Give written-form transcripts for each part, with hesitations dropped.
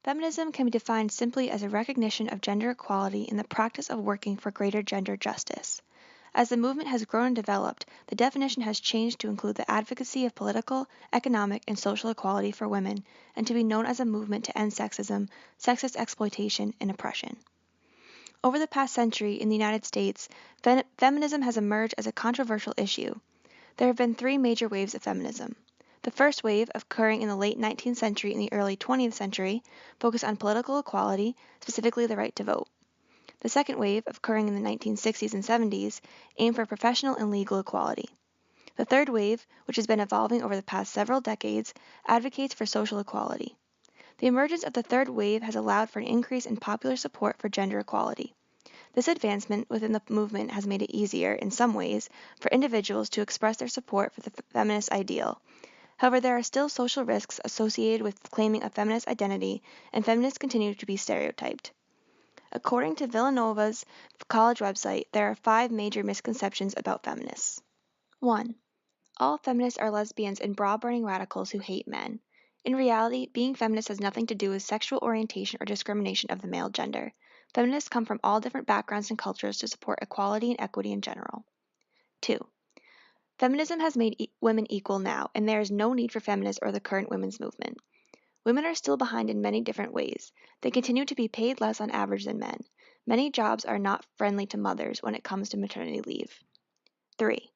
Feminism can be defined simply as a recognition of gender equality in the practice of working for greater gender justice. As the movement has grown and developed, the definition has changed to include the advocacy of political, economic, and social equality for women, and to be known as a movement to end sexism, sexist exploitation, and oppression. Over the past century in the United States, feminism has emerged as a controversial issue. There have been three major waves of feminism. The first wave, occurring in the late 19th century and the early 20th century, focused on political equality, specifically the right to vote. The second wave, occurring in the 1960s and 70s, aimed for professional and legal equality. The third wave, which has been evolving over the past several decades, advocates for social equality. The emergence of the third wave has allowed for an increase in popular support for gender equality. This advancement within the movement has made it easier, in some ways, for individuals to express their support for the feminist ideal. However, there are still social risks associated with claiming a feminist identity, and feminists continue to be stereotyped. According to Villanova's college website, there are 5 major misconceptions about feminists. 1. All feminists are lesbians and bra-burning radicals who hate men. In reality, being feminist has nothing to do with sexual orientation or discrimination of the male gender. Feminists come from all different backgrounds and cultures to support equality and equity in general. 2. Feminism has made women equal now, and there is no need for feminists or the current women's movement. Women are still behind in many different ways. They continue to be paid less on average than men. Many jobs are not friendly to mothers when it comes to maternity leave. 3.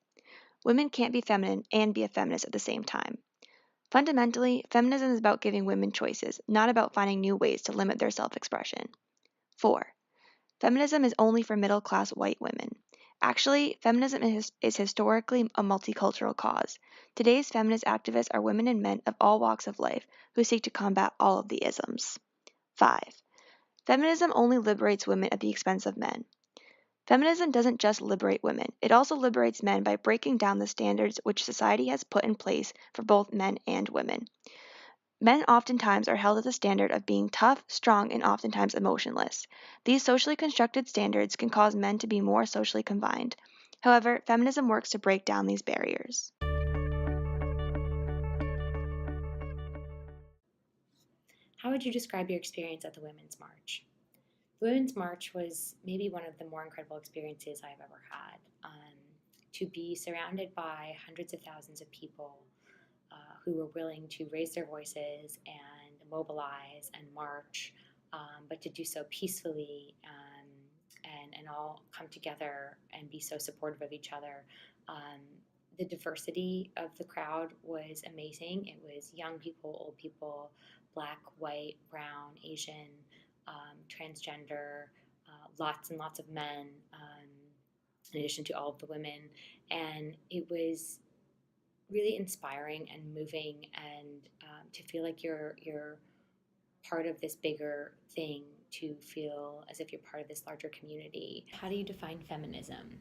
Women can't be feminine and be a feminist at the same time. Fundamentally, feminism is about giving women choices, not about finding new ways to limit their self-expression. 4. Feminism is only for middle-class white women. Actually, feminism is historically a multicultural cause. Today's feminist activists are women and men of all walks of life who seek to combat all of the isms. 5. Feminism only liberates women at the expense of men. Feminism doesn't just liberate women, it also liberates men by breaking down the standards which society has put in place for both men and women. Men oftentimes are held to the standard of being tough, strong, and oftentimes emotionless. These socially constructed standards can cause men to be more socially confined. However, feminism works to break down these barriers. How would you describe your experience at the Women's March? The Women's March was maybe one of the more incredible experiences I've ever had. To be surrounded by hundreds of thousands of people who were willing to raise their voices and mobilize and march, but to do so peacefully and all come together and be so supportive of each other. The diversity of the crowd was amazing. It was young people, old people, black, white, brown, Asian, transgender, lots and lots of men, in addition to all of the women. And it was really inspiring and moving, and to feel like you're part of this bigger thing, to feel as if you're part of this larger community. How do you define feminism?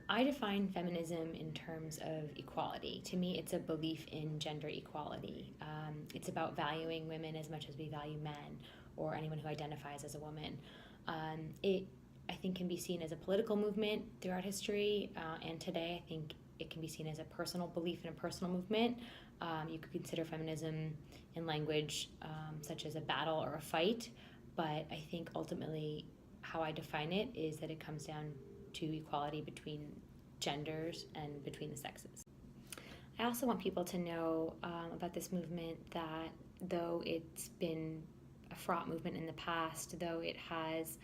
I define feminism in terms of equality. To me, it's a belief in gender equality. It's about valuing women as much as we value men or anyone who identifies as a woman. It, I think, can be seen as a political movement throughout history, and today I think it can be seen as a personal belief and a personal movement. You could consider feminism in language such as a battle or a fight, but I think ultimately how I define it is that it comes down to equality between genders and between the sexes. I also want people to know about this movement that though it's been a fraught movement in the past, though it has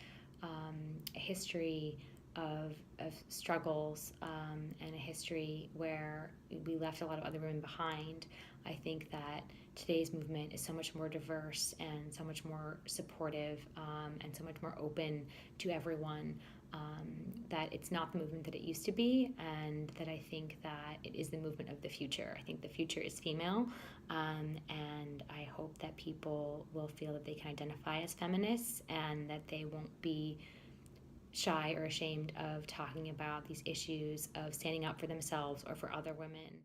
a history of struggles and a history where we left a lot of other women behind, I think that today's movement is so much more diverse and so much more supportive and so much more open to everyone, that it's not the movement that it used to be, and that I think that it is the movement of the future. I think the future is female, and I hope that people will feel that they can identify as feminists and that they won't be shy or ashamed of talking about these issues of standing up for themselves or for other women.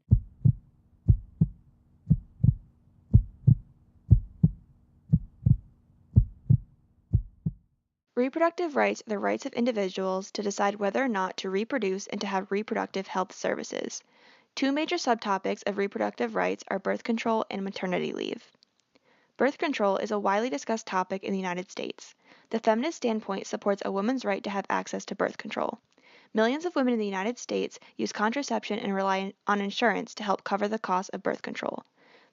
Reproductive rights are the rights of individuals to decide whether or not to reproduce and to have reproductive health services. 2 major subtopics of reproductive rights are birth control and maternity leave. Birth control is a widely discussed topic in the United States. The feminist standpoint supports a woman's right to have access to birth control. Millions of women in the United States use contraception and rely on insurance to help cover the cost of birth control.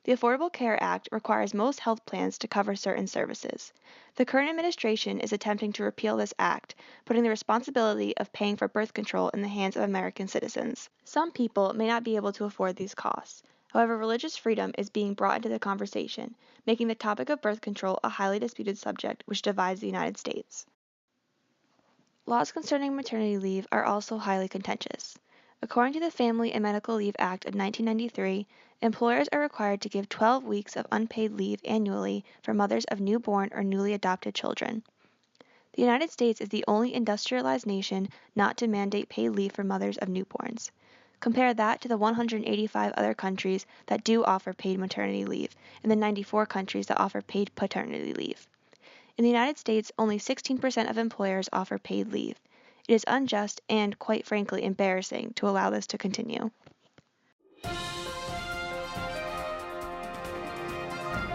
The Affordable Care Act requires most health plans to cover certain services. The current administration is attempting to repeal this act, putting the responsibility of paying for birth control in the hands of American citizens. Some people may not be able to afford these costs. However, religious freedom is being brought into the conversation, making the topic of birth control a highly disputed subject which divides the United States. Laws concerning maternity leave are also highly contentious. According to the Family and Medical Leave Act of 1993, employers are required to give 12 weeks of unpaid leave annually for mothers of newborn or newly adopted children. The United States is the only industrialized nation not to mandate paid leave for mothers of newborns. Compare that to the 185 other countries that do offer paid maternity leave and the 94 countries that offer paid paternity leave. In the United States, only 16% of employers offer paid leave. It is unjust and, quite frankly, embarrassing to allow this to continue.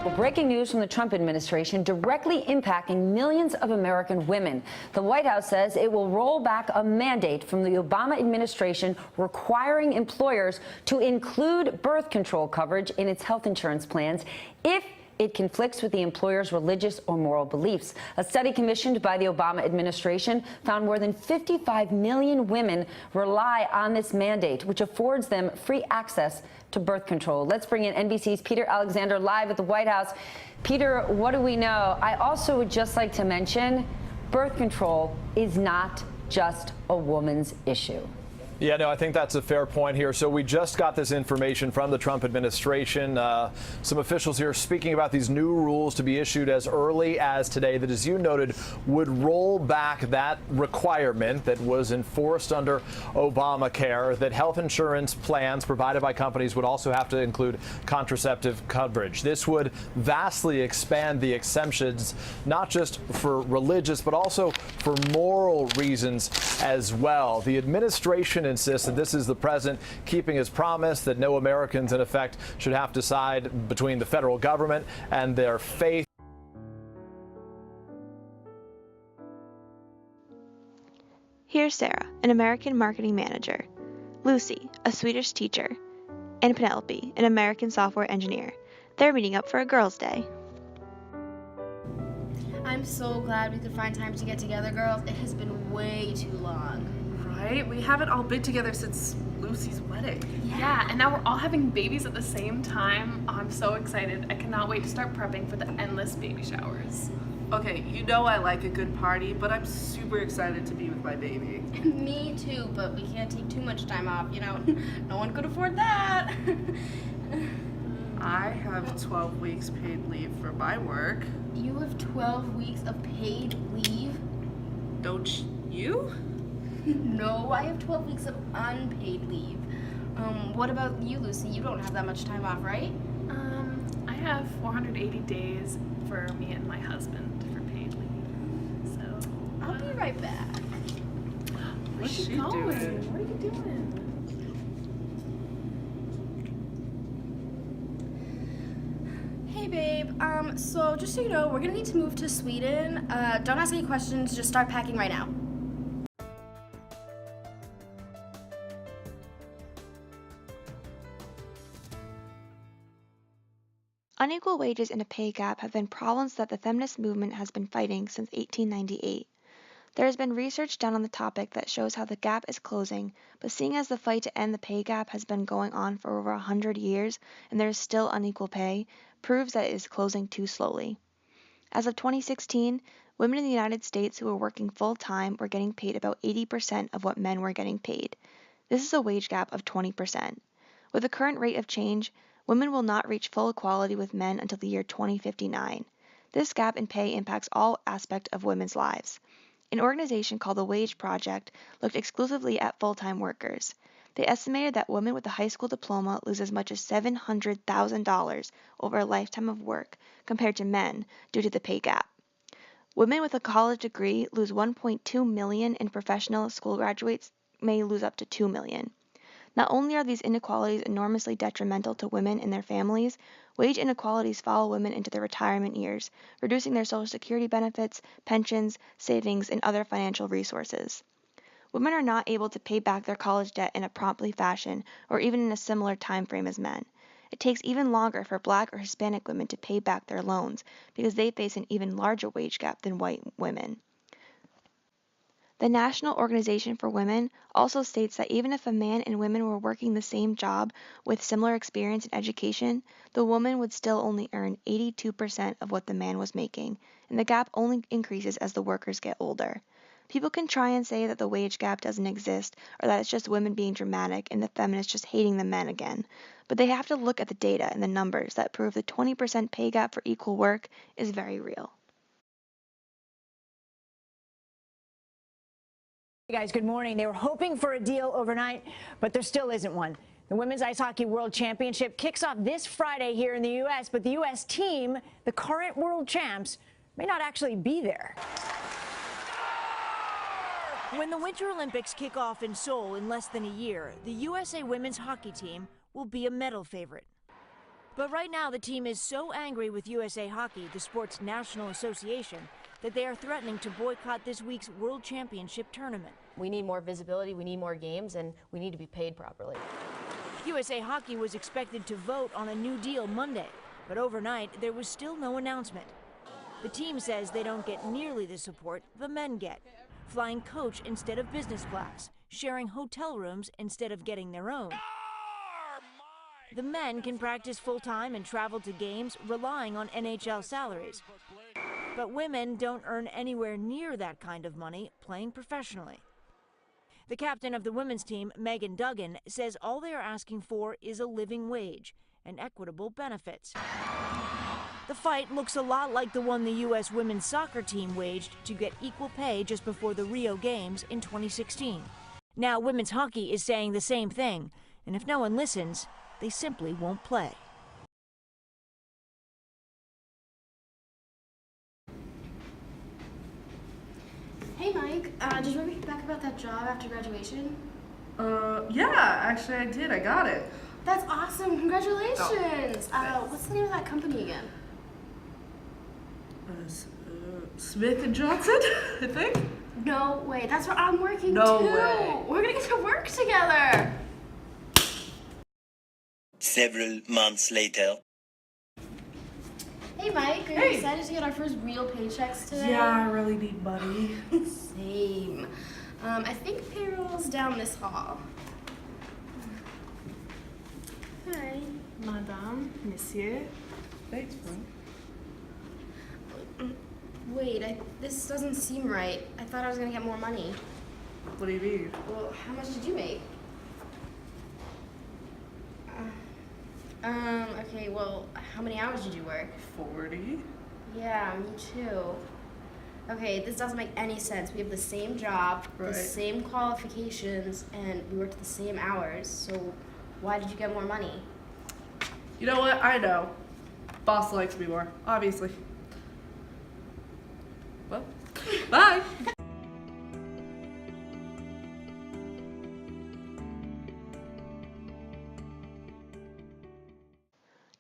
Well, breaking news from the Trump administration directly impacting millions of American women. The White House says it will roll back a mandate from the Obama administration requiring employers to include birth control coverage in its health insurance plans if it conflicts with the employer's religious or moral beliefs. A study commissioned by the Obama administration found more than 55 million women rely on this mandate, which affords them free access to birth control. Let's bring in NBC's Peter Alexander live at the White House. Peter, what do we know? I also would just like to mention birth control is not just a woman's issue. Yeah, no, I think that's a fair point here. So we just got this information from the Trump administration. Some officials here speaking about these new rules to be issued as early as today that, as you noted, would roll back that requirement that was enforced under Obamacare, that health insurance plans provided by companies would also have to include contraceptive coverage. This would vastly expand the exemptions, not just for religious, but also for moral reasons as well. The administration insists that this is the president keeping his promise that no Americans, in effect, should have to decide between the federal government and their faith. Here's Sarah, an American marketing manager, Lucy, a Swedish teacher, and Penelope, an American software engineer. They're meeting up for a girls' day. I'm so glad we could find time to get together, girls. It has been way too long. Right? We haven't all been together since Lucy's wedding. Yeah, and now we're all having babies at the same time. Oh, I'm so excited. I cannot wait to start prepping for the endless baby showers. Okay, you know I like a good party, but I'm super excited to be with my baby. Me too, but we can't take too much time off, you know. No one could afford that. I have 12 weeks paid leave for my work. You have 12 weeks of paid leave? Don't you? No, I have 12 weeks of unpaid leave. What about you, Lucy? You don't have that much time off, right? I have 480 days for me and my husband for paid leave. So I'll be right back. What's she going? doing? What are you doing? Hey, babe. So just so you know, we're gonna need to move to Sweden. Don't ask any questions, just start packing right now. Unequal wages and a pay gap have been problems that the feminist movement has been fighting since 1898. There has been research done on the topic that shows how the gap is closing, but seeing as the fight to end the pay gap has been going on for over 100 years and there is still unequal pay, proves that it is closing too slowly. As of 2016, women in the United States who were working full-time were getting paid about 80% of what men were getting paid. This is a wage gap of 20%. With the current rate of change, women will not reach full equality with men until the year 2059. This gap in pay impacts all aspects of women's lives. An organization called the Wage Project looked exclusively at full-time workers. They estimated that women with a high school diploma lose as much as $700,000 over a lifetime of work compared to men due to the pay gap. Women with a college degree lose $1.2 million and professional school graduates may lose up to $2 million. Not only are these inequalities enormously detrimental to women and their families, wage inequalities follow women into their retirement years, reducing their Social Security benefits, pensions, savings, and other financial resources. Women are not able to pay back their college debt in a promptly fashion or even in a similar time frame as men. It takes even longer for Black or Hispanic women to pay back their loans because they face an even larger wage gap than white women. The National Organization for Women also states that even if a man and women were working the same job with similar experience and education, the woman would still only earn 82% of what the man was making, and the gap only increases as the workers get older. People can try and say that the wage gap doesn't exist or that it's just women being dramatic and the feminists just hating the men again, but they have to look at the data and the numbers that prove the 20% pay gap for equal work is very real. Hey guys, good morning. They were hoping for a deal overnight, but there still isn't one. The Women's Ice Hockey World Championship kicks off this Friday here in the U.S., but the U.S. team, the current world champs, may not actually be there. When the Winter Olympics kick off in Seoul in less than a year, the USA women's hockey team will be a medal favorite. But right now, the team is so angry with USA Hockey, the sport's national association, that they are threatening to boycott this week's World Championship tournament. We need more visibility, we need more games, and we need to be paid properly. USA Hockey was expected to vote on a new deal Monday, but overnight there was still no announcement. The team says they don't get nearly the support the men get, flying coach instead of business class, sharing hotel rooms instead of getting their own. The men can practice full-time and travel to games relying on NHL salaries. But women don't earn anywhere near that kind of money playing professionally. The captain of the women's team, Megan Duggan, says all they are asking for is a living wage and equitable benefits. The fight looks a lot like the one the U.S. women's soccer team waged to get equal pay just before the Rio Games in 2016. Now women's hockey is saying the same thing, and if no one listens, they simply won't play. Hey Mike, did you ever hear back about that job after graduation? Yeah, actually I did. I got it. That's awesome, congratulations! Oh, What's the name of that company again? Smith and Johnson, I think. No way, that's where I'm working No too! way. We're gonna get to work together! Several months later. Hey Mike, are you Hey. excited to get our first real paychecks today? Yeah, I really need money. Same. I think payroll's down this hall. Hi. Madame, Monsieur. Thanks, bro. Wait, this doesn't seem right. I thought I was gonna get more money. What do you mean? Well, how much did you make? Okay, well, how many hours did you work? 40. Yeah, me too. Okay, this doesn't make any sense. We have the same job, the Right. same qualifications, and we worked the same hours. So why did you get more money? You know what? I know. Boss likes me more, obviously. Well, bye.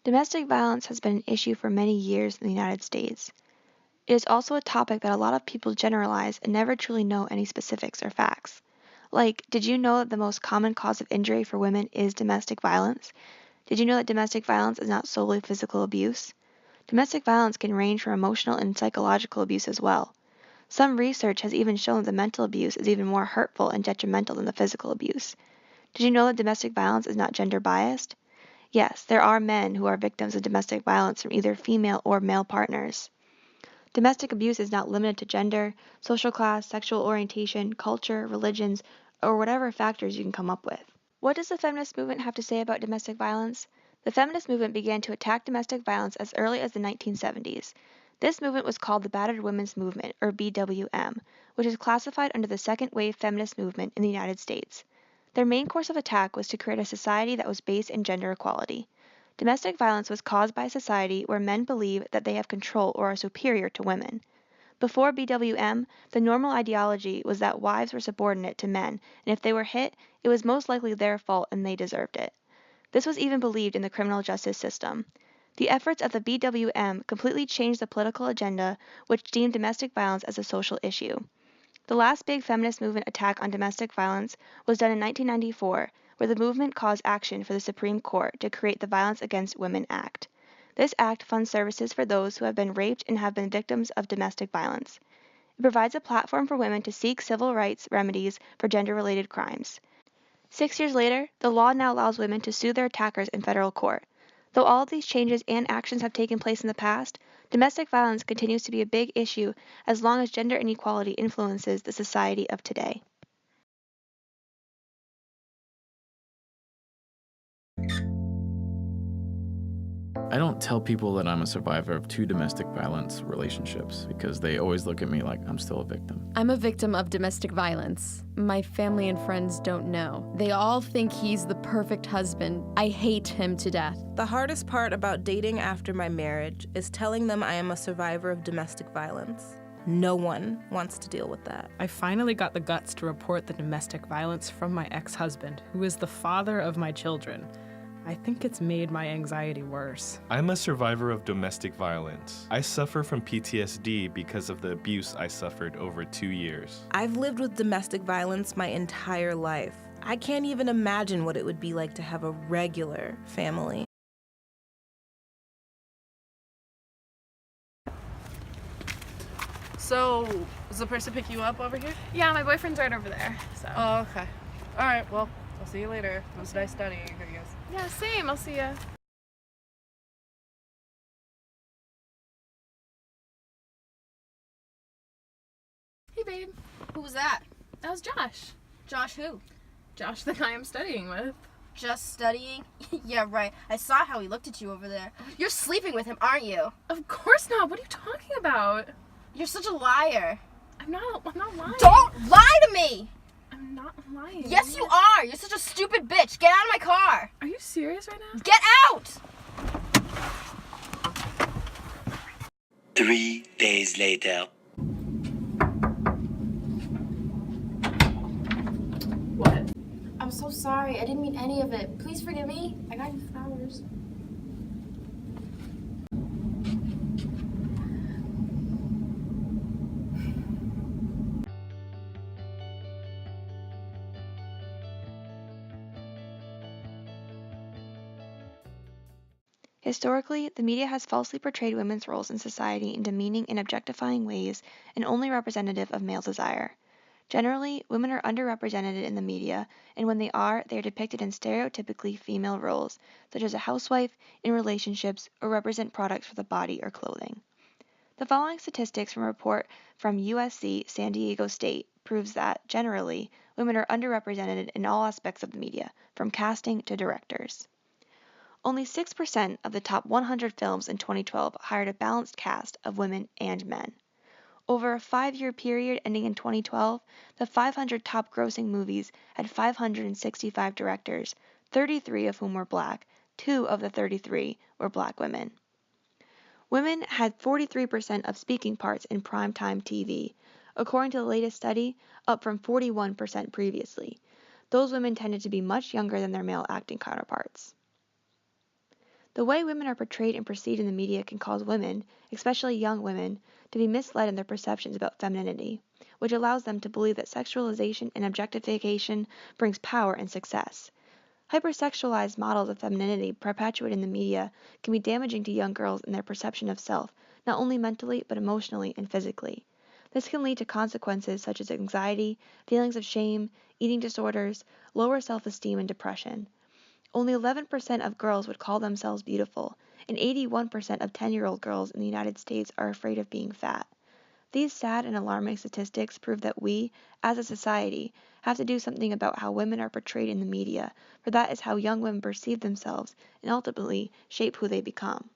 Domestic violence has been an issue for many years in the United States. It is also a topic that a lot of people generalize and never truly know any specifics or facts. Like, did you know that the most common cause of injury for women is domestic violence? Did you know that domestic violence is not solely physical abuse? Domestic violence can range from emotional and psychological abuse as well. Some research has even shown that mental abuse is even more hurtful and detrimental than the physical abuse. Did you know that domestic violence is not gender biased? Yes, there are men who are victims of domestic violence from either female or male partners. Domestic abuse is not limited to gender, social class, sexual orientation, culture, religions, or whatever factors you can come up with. What does the feminist movement have to say about domestic violence? The feminist movement began to attack domestic violence as early as the 1970s. This movement was called the Battered Women's Movement, or BWM, which is classified under the second wave feminist movement in the United States. Their main course of attack was to create a society that was based in gender equality. Domestic violence was caused by a society where men believe that they have control or are superior to women. Before BWM, the normal ideology was that wives were subordinate to men, and if they were hit, it was most likely their fault and they deserved it. This was even believed in the criminal justice system. The efforts of the BWM completely changed the political agenda, which deemed domestic violence as a social issue. The last big feminist movement attack on domestic violence was done in 1994, where the movement caused action for the Supreme Court to create the Violence Against Women Act. This act funds services for those who have been raped and have been victims of domestic violence. It provides a platform for women to seek civil rights remedies for gender-related crimes. 6 years later, the law now allows women to sue their attackers in federal court. Though all of these changes and actions have taken place in the past, domestic violence continues to be a big issue as long as gender inequality influences the society of today. I don't tell people that I'm a survivor of 2 domestic violence relationships because they always look at me like I'm still a victim. I'm a victim of domestic violence. My family and friends don't know. They all think he's the perfect husband. I hate him to death. The hardest part about dating after my marriage is telling them I am a survivor of domestic violence. No one wants to deal with that. I finally got the guts to report the domestic violence from my ex-husband, who is the father of my children. I think it's made my anxiety worse. I'm a survivor of domestic violence. I suffer from PTSD because of the abuse I suffered over 2 years. I've lived with domestic violence my entire life. I can't even imagine what it would be like to have a regular family. So, does the person pick you up over here? Yeah, my boyfriend's right over there, so. Oh, okay. All right, well, I'll see you later. It was nice studying, I guess. Yeah, same. I'll see ya. Hey, babe. Who was that? That was Josh. Josh who? Josh, the guy I'm studying with. Just studying? Yeah, right. I saw how he looked at you over there. You're sleeping with him, aren't you? Of course not. What are you talking about? You're such a liar. I'm not lying. Don't lie to me! I'm not lying. Yes, you are. You're such a stupid bitch. Get out of my car. Are you serious right now? Get out! 3 days later. What? I'm so sorry. I didn't mean any of it. Please forgive me. I got you flowers. Historically, the media has falsely portrayed women's roles in society in demeaning and objectifying ways and only representative of male desire. Generally, women are underrepresented in the media, and when they are depicted in stereotypically female roles, such as a housewife, in relationships, or represent products for the body or clothing. The following statistics from a report from USC San Diego State proves that, generally, women are underrepresented in all aspects of the media, from casting to directors. Only 6% of the top 100 films in 2012 hired a balanced cast of women and men. Over a 5-year period ending in 2012, the 500 top grossing movies had 565 directors, 33 of whom were black. 2 of the 33 were black women. Women had 43% of speaking parts in primetime TV, according to the latest study, up from 41% previously. Those women tended to be much younger than their male acting counterparts. The way women are portrayed and perceived in the media can cause women, especially young women, to be misled in their perceptions about femininity, which allows them to believe that sexualization and objectification brings power and success. Hypersexualized models of femininity perpetuated in the media can be damaging to young girls in their perception of self, not only mentally but emotionally and physically. This can lead to consequences such as anxiety, feelings of shame, eating disorders, lower self-esteem, and depression. Only 11% of girls would call themselves beautiful, and 81% of 10-year-old girls in the United States are afraid of being fat. These sad and alarming statistics prove that we, as a society, have to do something about how women are portrayed in the media, for that is how young women perceive themselves and ultimately shape who they become.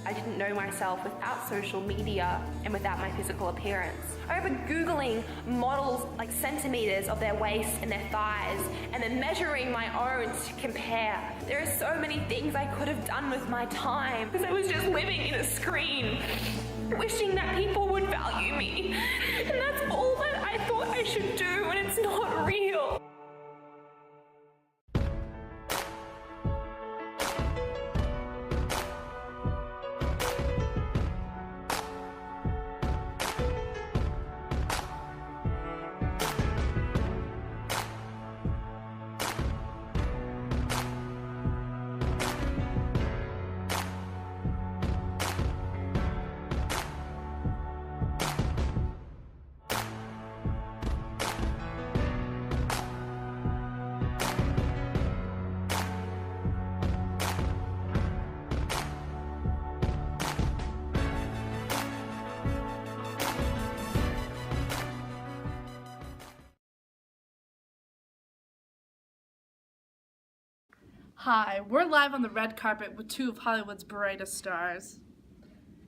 I didn't know myself without social media and without my physical appearance. I remember Googling models like centimeters of their waist and their thighs and then measuring my own to compare. There are so many things I could have done with my time because I was just living in a screen, wishing that people would value me. And that's all that I thought I should do, and it's not real. Hi, we're live on the red carpet with two of Hollywood's brightest stars.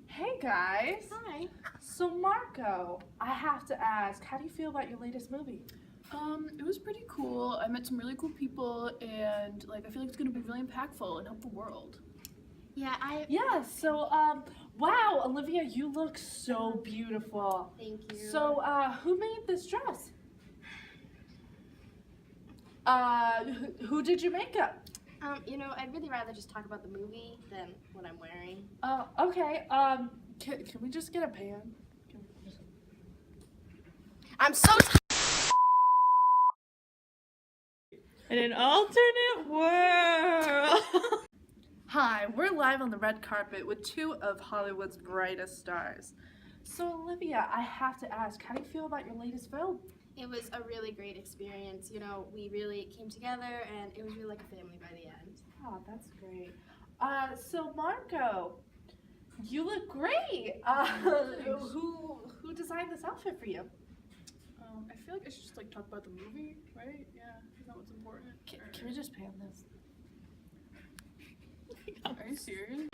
Hey guys. Hi. So Marco, I have to ask, how do you feel about your latest movie? It was pretty cool. I met some really cool people, and I feel like it's gonna be really impactful and help the world. Yeah, so wow, Olivia, you look so beautiful. Thank you. So who made this dress? Who did your makeup? I'd really rather just talk about the movie than what I'm wearing. Okay, can we just get a pan? I'm so In an alternate world. Hi, we're live on the red carpet with two of Hollywood's brightest stars. So Olivia, I have to ask, how do you feel about your latest film? It was a really great experience. We really came together, and it was really like a family by the end. Oh, that's great. So Marco, you look great. Who designed this outfit for you? I feel like I should just talk about the movie, right? Yeah, is that what's important? Can we just pan this? Are you serious?